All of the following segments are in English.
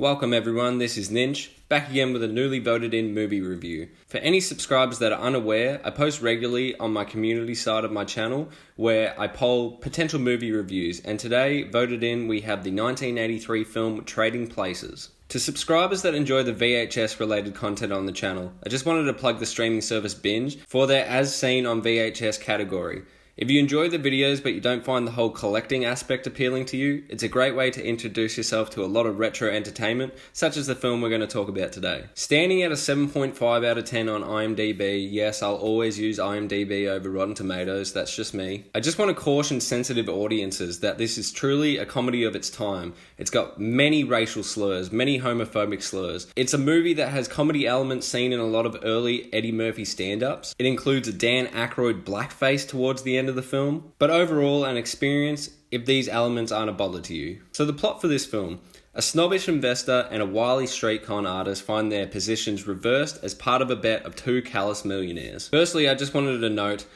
Welcome everyone, this is Ninch, back again with a newly voted in movie review. For any subscribers that are unaware, I post regularly on my community side of my channel where I poll potential movie reviews, and today, voted in, we have the 1983 film Trading Places. To subscribers that enjoy the VHS related content on the channel, I just wanted to plug the streaming service Binge for their as seen on VHS category. If you enjoy the videos but you don't find the whole collecting aspect appealing to you, it's a great way to introduce yourself to a lot of retro entertainment, such as the film we're going to talk about today. Standing at a 7.5 out of 10 on IMDb, yes, I'll always use IMDb over Rotten Tomatoes, that's just me. I just want to caution sensitive audiences that this is truly a comedy of its time. It's got many racial slurs, many homophobic slurs. It's a movie that has comedy elements seen in a lot of early Eddie Murphy stand-ups. It includes a Dan Aykroyd blackface towards the end of the film, but overall an experience if these elements aren't a bother to you. So the plot for this film: a snobbish investor and a wily street con artist find their positions reversed as part of a bet of two callous millionaires. Firstly, I just wanted to note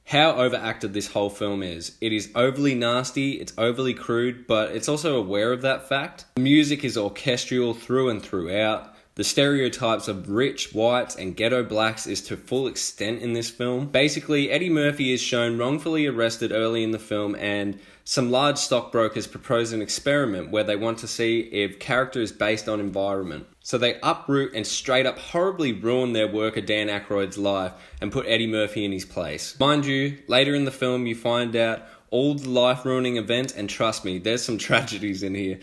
how overacted this whole film is. It is overly nasty, it's overly crude, but it's also aware of that fact. The music is orchestral through and throughout. The stereotypes of rich whites and ghetto blacks is to full extent in this film. Basically, Eddie Murphy is shown wrongfully arrested early in the film, and some large stockbrokers propose an experiment where they want to see if character is based on environment. So they uproot and straight up horribly ruin their worker Dan Aykroyd's life and put Eddie Murphy in his place. Mind you, later in the film you find out all the life-ruining events, and trust me, there's some tragedies in here.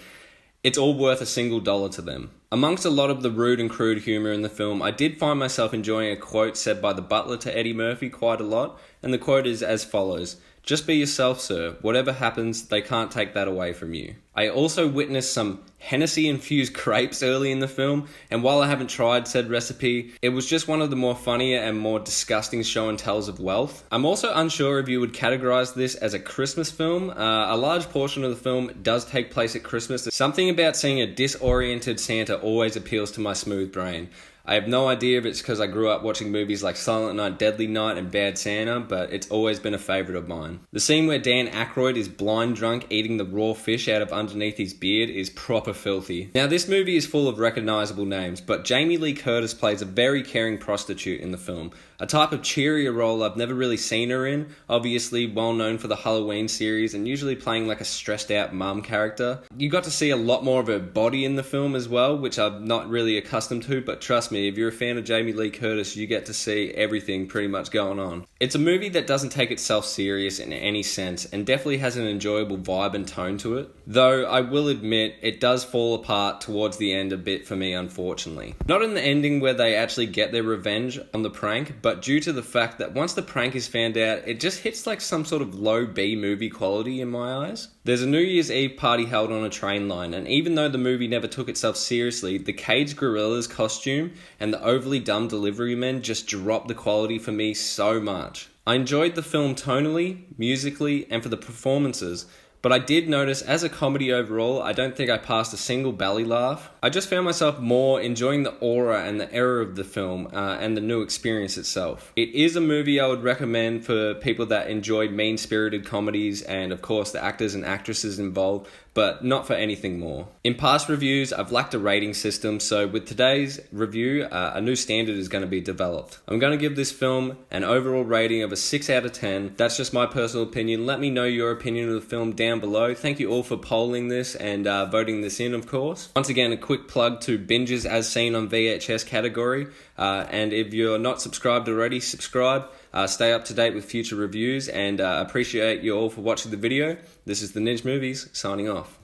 It's all worth $1 to them. Amongst a lot of the rude and crude humour in the film, I did find myself enjoying a quote said by the butler to Eddie Murphy quite a lot, and the quote is as follows: "Just be yourself, sir. Whatever happens, they can't take that away from you." I also witnessed some Hennessy-infused crepes early in the film, and while I haven't tried said recipe, it was just one of the more funnier and more disgusting show and tells of wealth. I'm also unsure if you would categorise this as a Christmas film. A large portion of the film does take place at Christmas. Something about seeing a disoriented Santa always appeals to my smooth brain. I have no idea if it's because I grew up watching movies like Silent Night, Deadly Night and Bad Santa, but it's always been a favourite of mine. The scene where Dan Aykroyd is blind drunk eating the raw fish out of underneath his beard is proper filthy. Now this movie is full of recognisable names, but Jamie Lee Curtis plays a very caring prostitute in the film, a type of cheerier role I've never really seen her in, obviously well known for the Halloween series and usually playing like a stressed out mum character. You got to see a lot more of her body in the film as well, which I'm not really accustomed to, but trust me, if you're a fan of Jamie Lee Curtis, you get to see everything pretty much going on. It's a movie that doesn't take itself serious in any sense and definitely has an enjoyable vibe and tone to it, though I will admit it does fall apart towards the end a bit for me, unfortunately. Not in the ending where they actually get their revenge on the prank, but due to the fact that once the prank is found out, it just hits like some sort of low B movie quality in my eyes. There's a New Year's Eve party held on a train line, and even though the movie never took itself seriously, the caged gorilla's costume and the overly dumb delivery men just dropped the quality for me so much. I enjoyed the film tonally, musically, and for the performances, but I did notice as a comedy overall, I don't think I passed a single belly laugh. I just found myself more enjoying the aura and the era of the film and the new experience itself. It is a movie I would recommend for people that enjoy mean-spirited comedies and of course the actors and actresses involved, but not for anything more. In past reviews, I've lacked a rating system, so with today's review, a new standard is going to be developed. I'm going to give this film an overall rating of a 6 out of 10. That's just my personal opinion. Let me know your opinion of the film down below. Thank you all for polling this and voting this in, of course. Once again, a quick plug to Binges as seen on VHS category, and if you're not subscribed already, subscribe. Stay up to date with future reviews, and appreciate you all for watching the video. This is the Ninch Movies, signing off.